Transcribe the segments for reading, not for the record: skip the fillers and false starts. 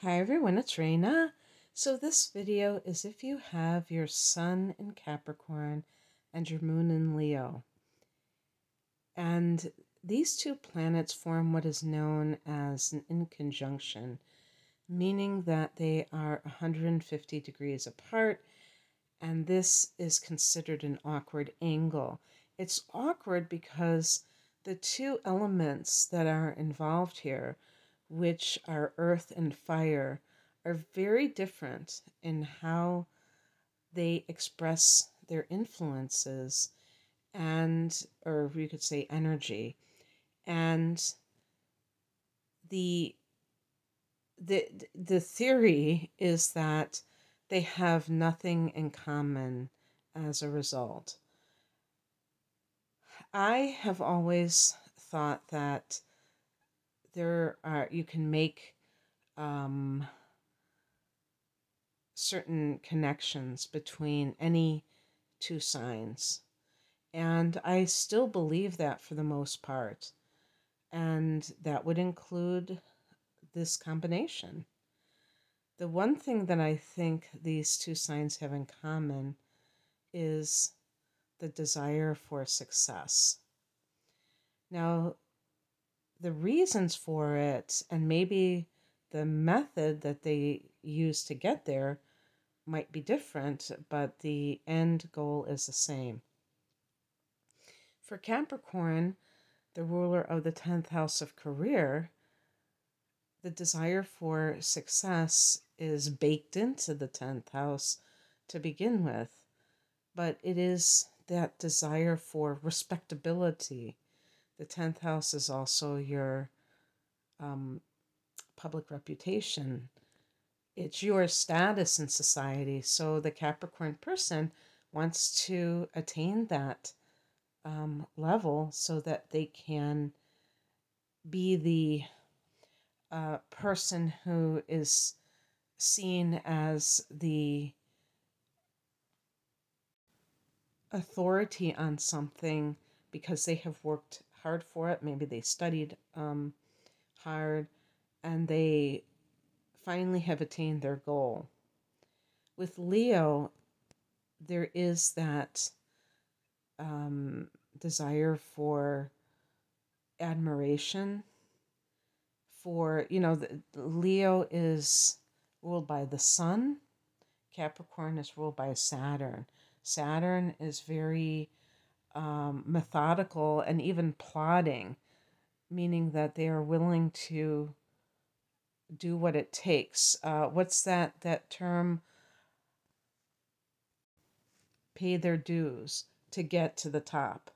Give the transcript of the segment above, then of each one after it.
Hi everyone, it's Raina. So this video is if you have your sun in Capricorn and your moon in Leo. And these two planets form what is known as an inconjunction, meaning that they are 150 degrees apart, and this is considered an awkward angle. It's awkward because the two elements that are involved here, which are earth and fire, are very different in how they express their influences and, or you could say, energy. And the the theory is that they have nothing in common as a result. I have always thought that you can make um, certain connections between any two signs. And I still believe that for the most part. And that would include this combination. The one thing that I think these two signs have in common is the desire for success. Now, the reasons for it and maybe the method that they use to get there might be different, but the end goal is the same. For Capricorn, the ruler of the 10th house of career, the desire for success is baked into the 10th house to begin with, but it is that desire for respectability. The 10th house is also your um, public reputation. It's your status in society. So the Capricorn person wants to attain that level so that they can be the person who is seen as the authority on something because they have worked hard for it. Maybe they studied hard and they finally have attained their goal. With Leo, there is that desire for admiration. Leo is ruled by the sun, Capricorn is ruled by Saturn. Saturn is very methodical and even plodding, meaning that they are willing to do what it takes. What's that term? Pay their dues to get to the top.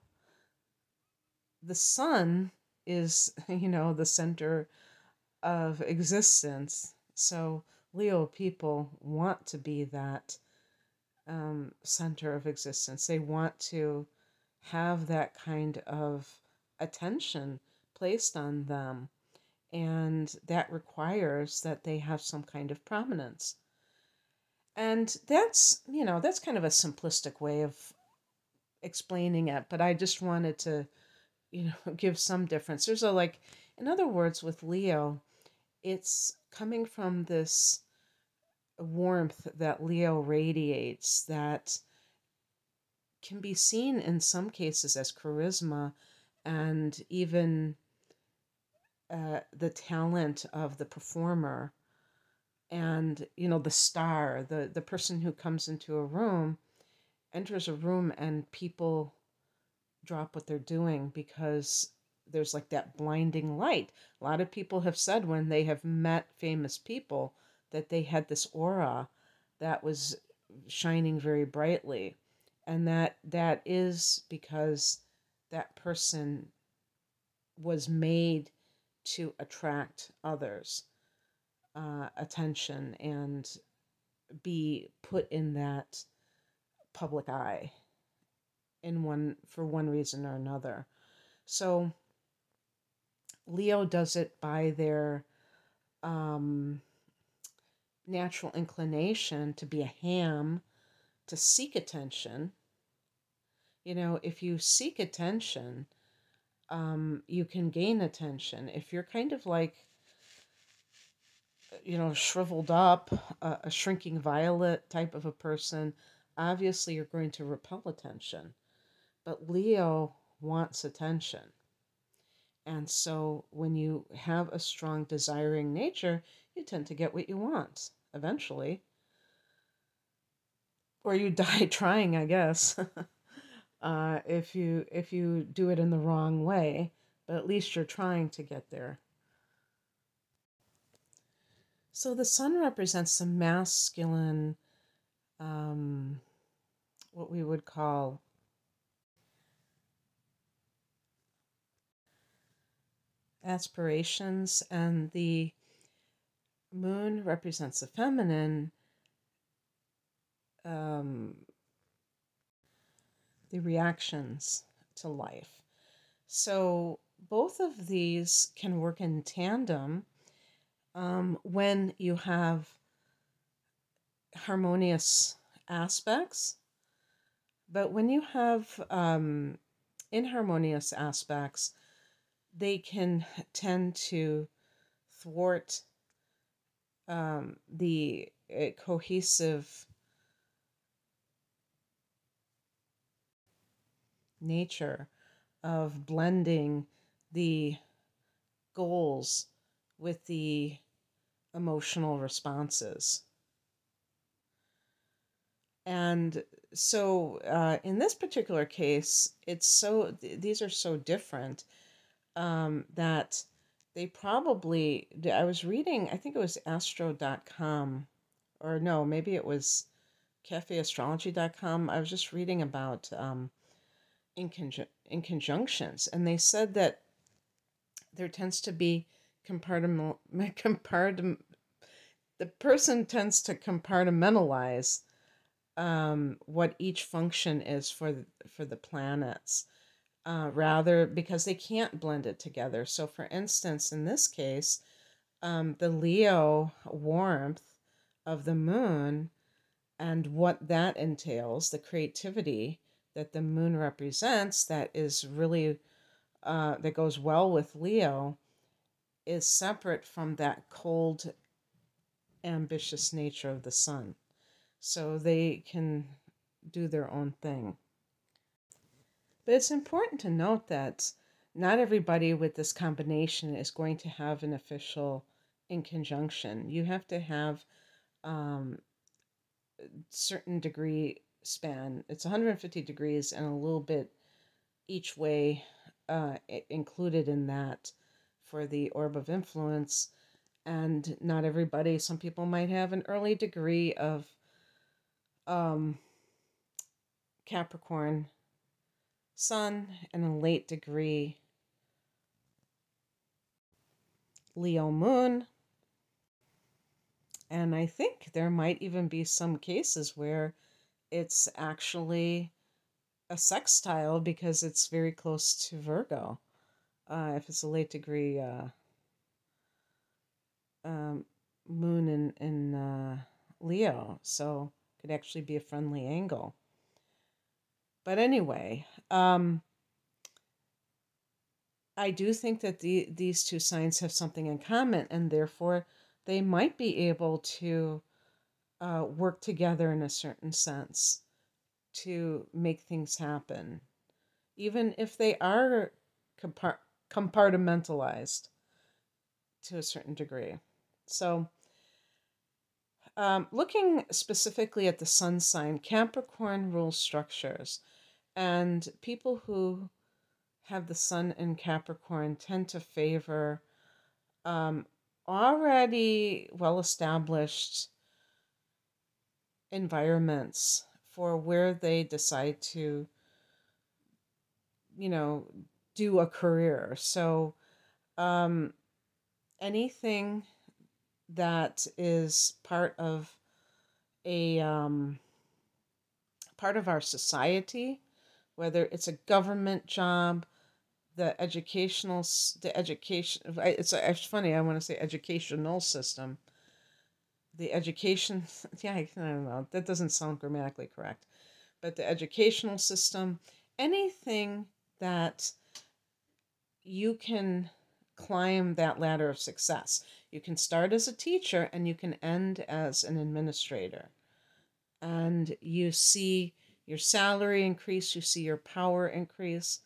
The sun is, the center of existence. So Leo people want to be that center of existence. They want to have that kind of attention placed on them. And that requires that they have some kind of prominence. And that's kind of a simplistic way of explaining it, but I just wanted to, give some difference. In other words, with Leo, it's coming from this warmth that Leo radiates that can be seen in some cases as charisma and even the talent of the performer and the star, the person who comes into a room, enters a room, and people drop what they're doing because there's like that blinding light. A lot of people have said when they have met famous people that they had this aura that was shining very brightly, and that is because that person was made to attract others attention and be put in that public eye for one reason or another. So Leo does it by their um, natural inclination to be a ham, to seek attention. If you seek attention, you can gain attention. If you're kind of like shriveled up, a shrinking violet type of a person, obviously you're going to repel attention. But Leo wants attention. And so when you have a strong desiring nature, you tend to get what you want eventually. Or you die trying, I guess, if you do it in the wrong way. But at least you're trying to get there. So the sun represents the masculine, um, what we would call aspirations, and the moon represents the feminine, um, the reactions to life. So both of these can work in tandem when you have harmonious aspects. But when you have inharmonious aspects, they can tend to thwart the cohesive nature of blending the goals with the emotional responses. And so in this particular case, these are so different that they probably, I was reading, I think it was astro.com, or no, maybe it was cafeastrology.com. I was just reading about in conjunctions, and they said that there tends to be the person tends to compartmentalize what each function is for the planets, rather because they can't blend it together. So, for instance, in this case, the Leo warmth of the moon and what that entails, the creativity that the moon represents, that is really that goes well with Leo, is separate from that cold, ambitious nature of the sun. So they can do their own thing. But it's important to note that not everybody with this combination is going to have an official in conjunction. You have to have um, certain degree span. It's 150 degrees and a little bit each way included in that for the orb of influence. And not everybody, some people might have an early degree of um, Capricorn Sun and a late degree Leo Moon. And I think there might even be some cases where it's actually a sextile because it's very close to Virgo. If it's a late degree um, moon in Leo, so it could actually be a friendly angle. But anyway, I do think that these two signs have something in common, and therefore they might be able to work together in a certain sense to make things happen, even if they are compartmentalized to a certain degree. So, looking specifically at the sun sign, Capricorn rules structures, and people who have the sun in Capricorn tend to favor um, already well established environments for where they decide to, you know, do a career. So, um, anything that is a part of our society, whether it's a government job, the education, it's funny, I want to say educational system, the education, yeah, I don't know, that doesn't sound grammatically correct, but the educational system, anything that you can climb that ladder of success. You can start as a teacher and you can end as an administrator. And you see your salary increase, you see your power increase,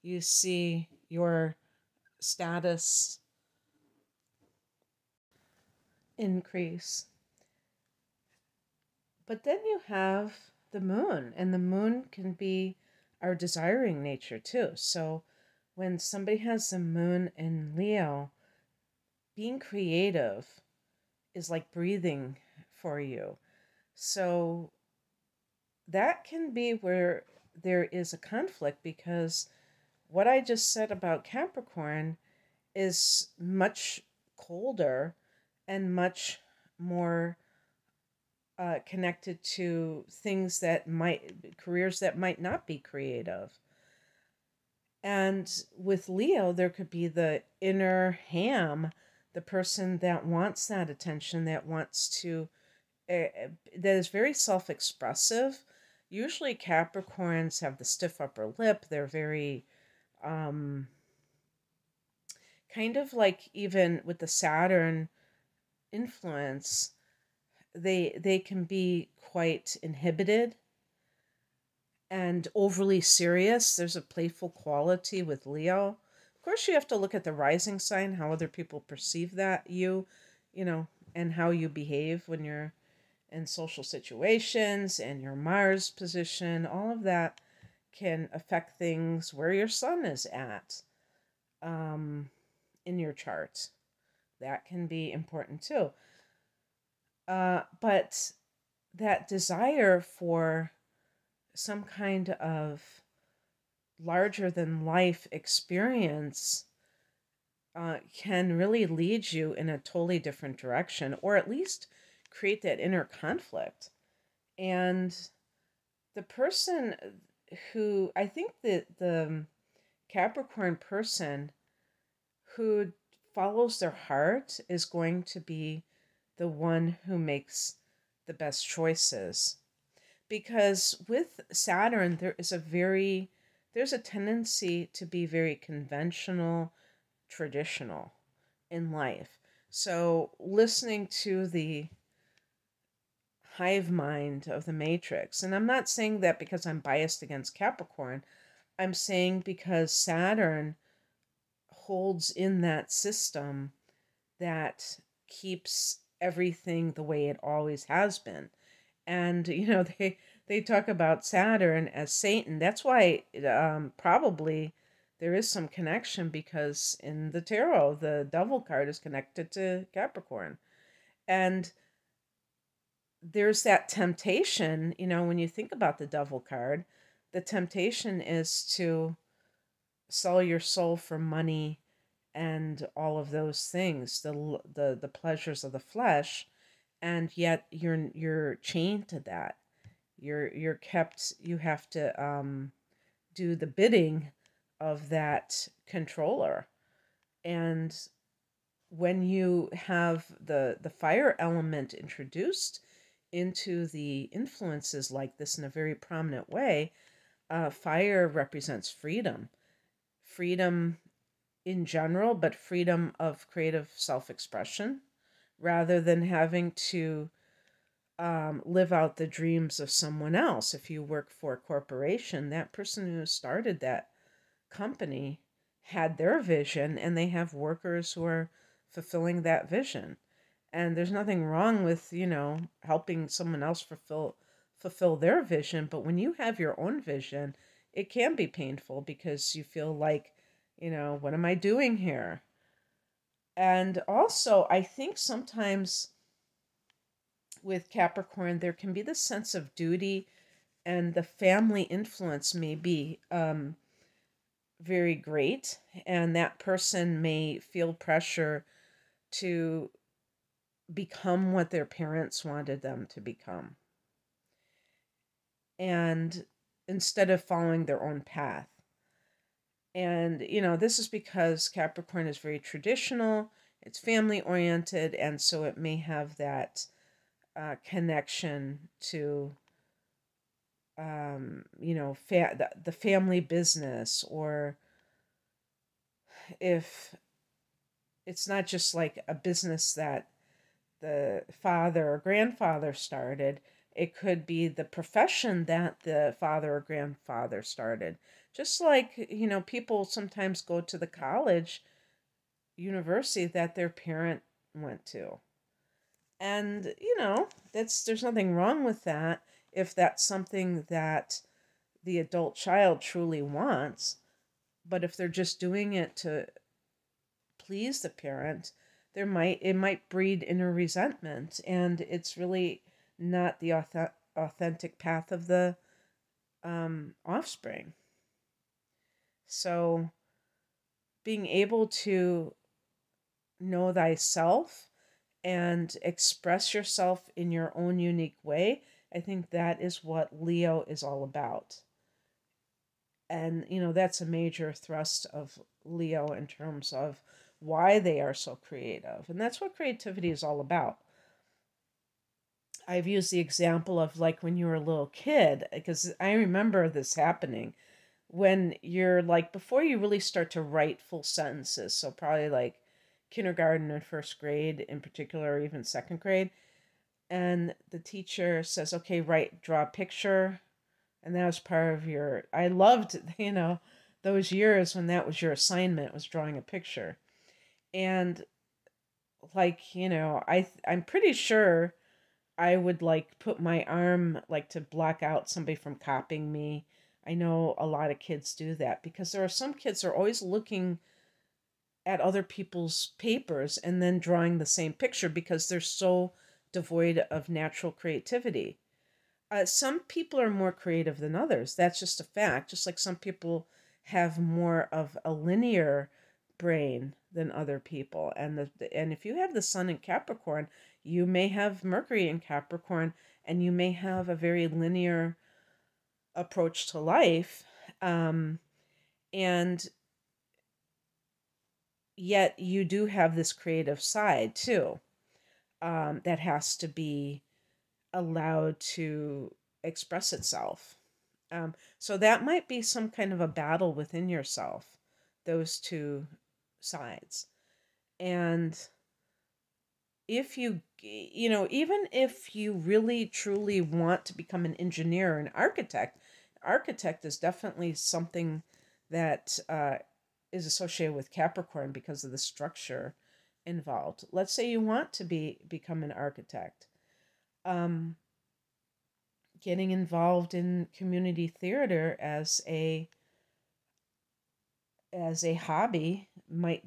you see your status increase. But then you have the moon, and the moon can be our desiring nature too. So when somebody has the moon in Leo, being creative is like breathing for you. So that can be where there is a conflict, because what I just said about Capricorn is much colder and much more connected to things that might, careers that might not be creative. And with Leo, there could be the inner ham, the person that wants that attention, that wants to, that is very self expressive. Usually, Capricorns have the stiff upper lip. They're very, um, kind of like, even with the Saturn influence, they can be quite inhibited and overly serious. There's a playful quality with Leo. Of course, you have to look at the rising sign, how other people perceive that you know, and how you behave when you're in social situations, and your Mars position. All of that can affect things where your sun is at, um, in your chart. That can be important too. But that desire for some kind of larger than life experience can really lead you in a totally different direction, or at least create that inner conflict. And the person who, I think that the Capricorn person who follows their heart is going to be the one who makes the best choices. Because with Saturn, there's a tendency to be very conventional, traditional in life. So listening to the hive mind of the Matrix, and I'm not saying that because I'm biased against Capricorn, I'm saying because Saturn holds in that system that keeps everything the way it always has been. And they talk about Saturn as Satan. That's why, probably there is some connection, because in the tarot the devil card is connected to Capricorn. And there's that temptation, when you think about the devil card, the temptation is to sell your soul for money and all of those things, the pleasures of the flesh, and yet you're chained to that. You're kept. You have to do the bidding of that controller. And when you have the fire element introduced into the influences like this in a very prominent way, fire represents freedom. Freedom in general, but freedom of creative self-expression, rather than having to live out the dreams of someone else. If you work for a corporation, that person who started that company had their vision, and they have workers who are fulfilling that vision. And there's nothing wrong with, helping someone else fulfill their vision. But when you have your own vision, it can be painful, because you feel like, what am I doing here? And also, I think sometimes with Capricorn, there can be this sense of duty, and the family influence may be very great. And that person may feel pressure to become what their parents wanted them to become. And instead of following their own path. And, this is because Capricorn is very traditional, it's family oriented, and so it may have that connection to, the family business. Or if It's not just like a business that the father or grandfather started. It could be the profession that the father or grandfather started. Just like, people sometimes go to the college, university that their parent went to. And, there's nothing wrong with that if that's something that the adult child truly wants. But if they're just doing it to please the parent, it might breed inner resentment, and it's really not the authentic path of the offspring. So being able to know thyself and express yourself in your own unique way, I think that is what Leo is all about. And, that's a major thrust of Leo in terms of why they are so creative. And that's what creativity is all about. I've used the example of like when you were a little kid, because I remember this happening when you're like, before you really start to write full sentences. So probably like kindergarten and first grade in particular, or even second grade. And the teacher says, okay, draw a picture. And that was part of I loved, those years when that was your assignment, was drawing a picture. And like, I'm pretty sure I would like put my arm like to block out somebody from copying me. I know a lot of kids do that because there are some kids that are always looking at other people's papers and then drawing the same picture because they're so devoid of natural creativity. Some people are more creative than others. That's just a fact. Just like some people have more of a linear brain than other people. And if you have the sun in Capricorn, you may have Mercury in Capricorn, and you may have a very linear approach to life. And yet you do have this creative side too, that has to be allowed to express itself. So that might be some kind of a battle within yourself, those two sides. And if even if you really truly want to become an engineer or an architect is definitely something that is associated with Capricorn because of the structure involved. Let's say you want to become an architect. Getting involved in community theater as a hobby might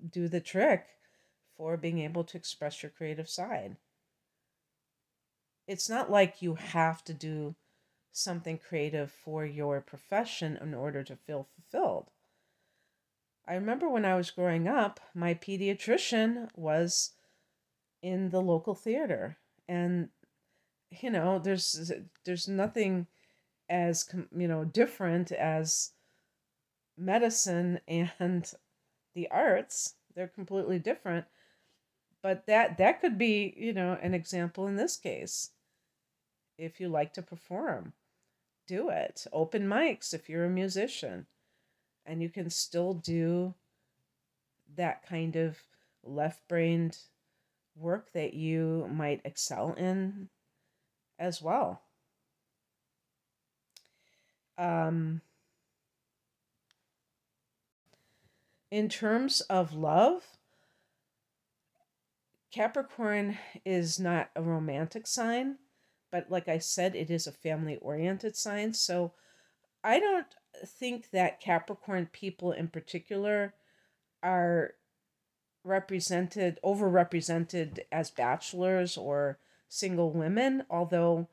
do the trick for being able to express your creative side. It's not like you have to do something creative for your profession in order to feel fulfilled. I remember when I was growing up, my pediatrician was in the local theater, and there's nothing as different as medicine and the arts. They're completely different, but that could be an example in this case. If you like to perform, do it. Open mics if you're a musician, and you can still do that kind of left-brained work that you might excel in as well. In terms of love, Capricorn is not a romantic sign, but like I said, it is a family-oriented sign. So I don't think that Capricorn people in particular are overrepresented as bachelors or single women, although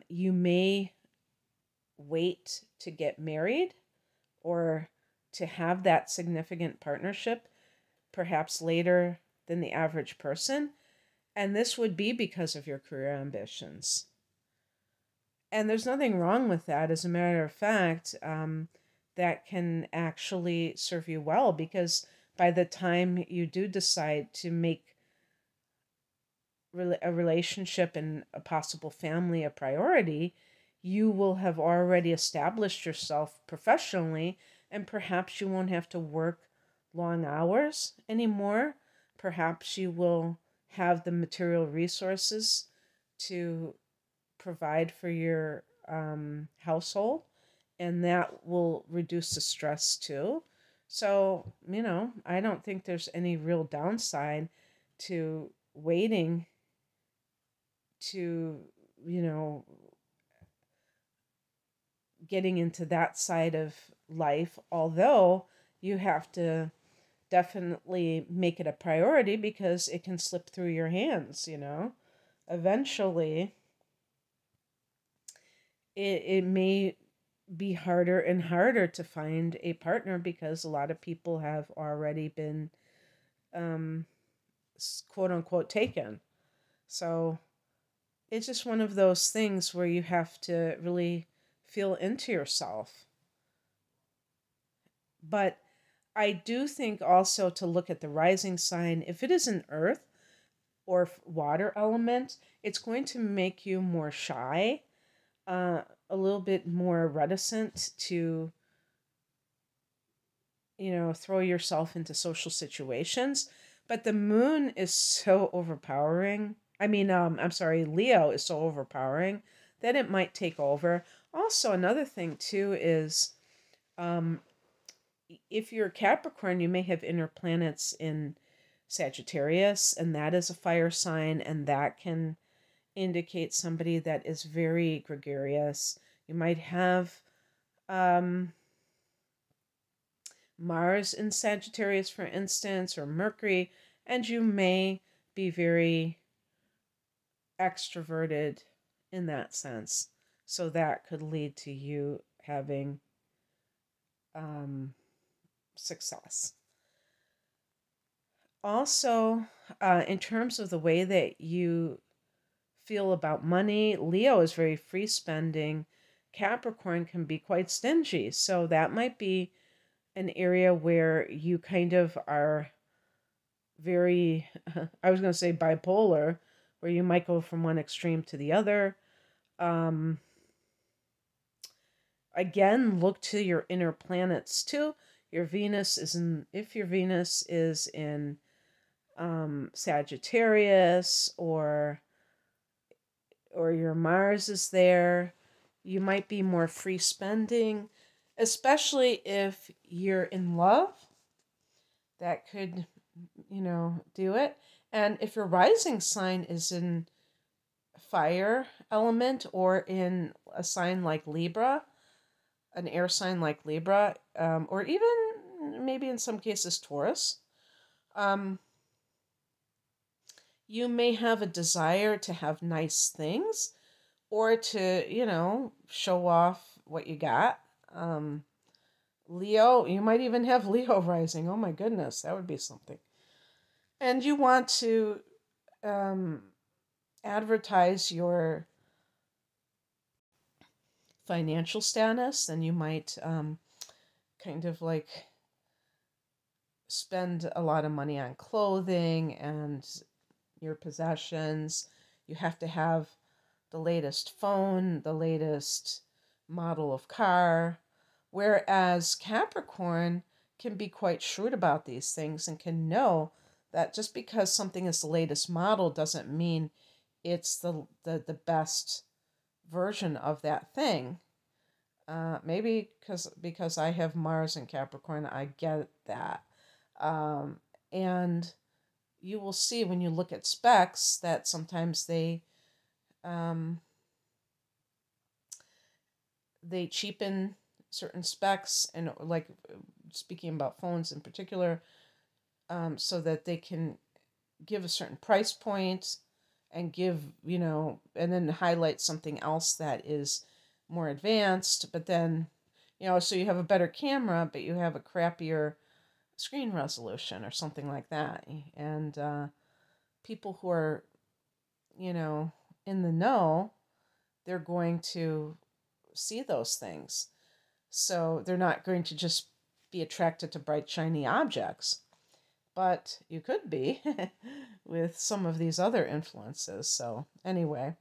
you may wait to get married or to have that significant partnership perhaps later than the average person. And this would be because of your career ambitions. And there's nothing wrong with that. As a matter of fact, that can actually serve you well, because by the time you do decide to make a relationship and a possible family a priority, you will have already established yourself professionally, and perhaps you won't have to work long hours anymore. Perhaps you will have the material resources to provide for your household, and that will reduce the stress too. So, I don't think there's any real downside to waiting to, you know, getting into that side of life, although you have to definitely make it a priority because it can slip through your hands. Eventually, it may be harder and harder to find a partner because a lot of people have already been um, quote unquote taken. So it's just one of those things where you have to really feel into yourself. But I do think also to look at the rising sign. If it is an earth or water element, it's going to make you more shy, a little bit more reticent to, throw yourself into social situations. But the moon is so overpowering. I mean, I'm sorry, Leo is so overpowering that it might take over. Also, another thing too is, um, if you're Capricorn, you may have inner planets in Sagittarius, and that is a fire sign, and that can indicate somebody that is very gregarious. You might have um, Mars in Sagittarius, for instance, or Mercury, and you may be very extroverted in that sense. So that could lead to you having um, success. Also, in terms of the way that you feel about money, Leo is very free spending. Capricorn can be quite stingy. So that might be an area where you kind of are very, I was going to say bipolar, where you might go from one extreme to the other. Um, again, look to your inner planets too. If your Venus is in Sagittarius, or your Mars is there, you might be more free spending, especially if you're in love. That could, do it. And if your rising sign is in fire element or in a sign like Libra, an air sign like Libra, or even maybe in some cases Taurus, um, you may have a desire to have nice things or to, show off what you got. Um, Leo, you might even have Leo rising. Oh my goodness, that would be something. And you want to um, advertise your financial status, then you might kind of like spend a lot of money on clothing and your possessions. You have to have the latest phone, the latest model of car. Whereas Capricorn can be quite shrewd about these things and can know that just because something is the latest model doesn't mean it's the best version of that thing. Maybe because I have Mars in Capricorn, I get that. Um, and you will see when you look at specs that sometimes um, they cheapen certain specs, and like speaking about phones in particular, so that they can give a certain price point and and then highlight something else that is more advanced, but then, so you have a better camera, but you have a crappier screen resolution or something like that. And people who are, you know, in the know, they're going to see those things. So they're not going to just be attracted to bright, shiny objects. But you could be with some of these other influences. So, anyway,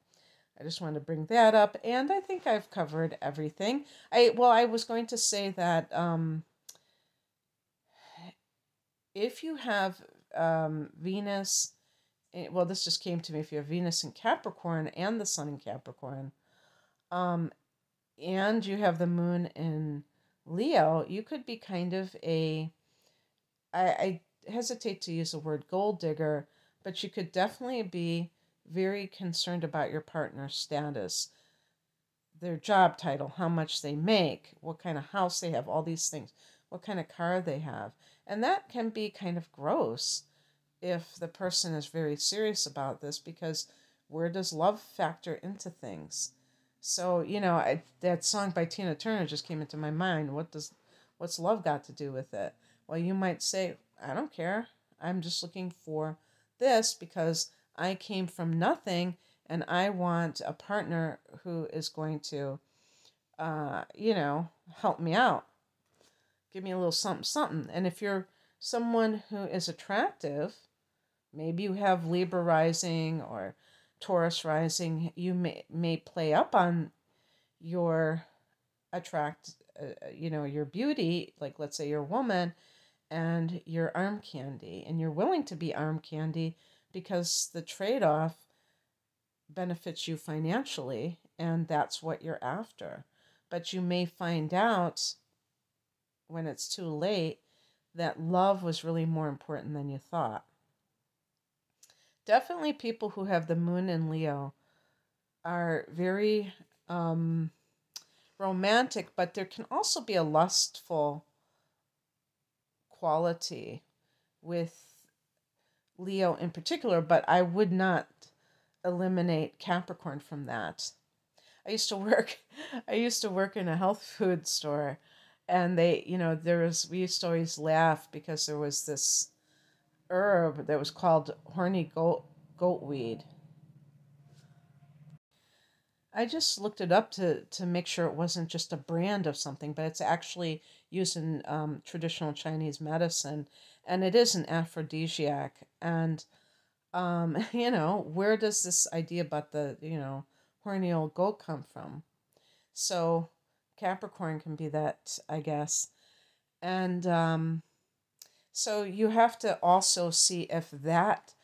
I just wanted to bring that up. And I think I've covered everything. I was going to say that If you have Venus, well, this just came to me. If you have Venus in Capricorn and the Sun in Capricorn, um, and you have the Moon in Leo, you could be kind of I hesitate to use the word gold digger, but you could definitely be very concerned about your partner's status, their job title, how much they make, what kind of house they have, all these things, what kind of car they have. And that can be kind of gross if the person is very serious about this, because where does love factor into things? So, that song by Tina Turner just came into my mind. What's love got to do with it? Well, you might say, I don't care. I'm just looking for this because I came from nothing and I want a partner who is going to, help me out, give me a little something, something. And if you're someone who is attractive, maybe you have Libra rising or Taurus rising, you may play up on your your beauty, like let's say you're a woman and you're arm candy and you're willing to be arm candy because the trade-off benefits you financially and that's what you're after. But you may find out when it's too late that love was really more important than you thought. Definitely people who have the moon in Leo are very romantic, but there can also be a lustful quality with Leo in particular, but I would not eliminate Capricorn from that. I used to work I used to work in a health food store, and we used to always laugh because there was this herb that was called horny goatweed. I just looked it up to make sure it wasn't just a brand of something, but it's actually used in traditional Chinese medicine, and it is an aphrodisiac. And where does this idea about the horny old goat come from? So Capricorn can be that, I guess. And so you have to also see if that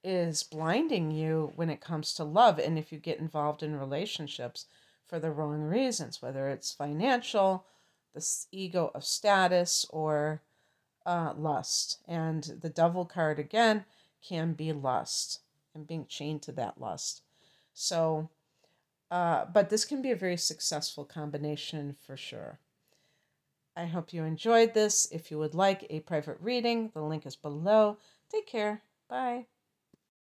is blinding you when it comes to love and if you get involved in relationships for the wrong reasons, whether it's financial, the ego of status, or lust. And the devil card, again, can be lust and being chained to that lust. So, but this can be a very successful combination for sure. I hope you enjoyed this. If you would like a private reading, the link is below. Take care. Bye.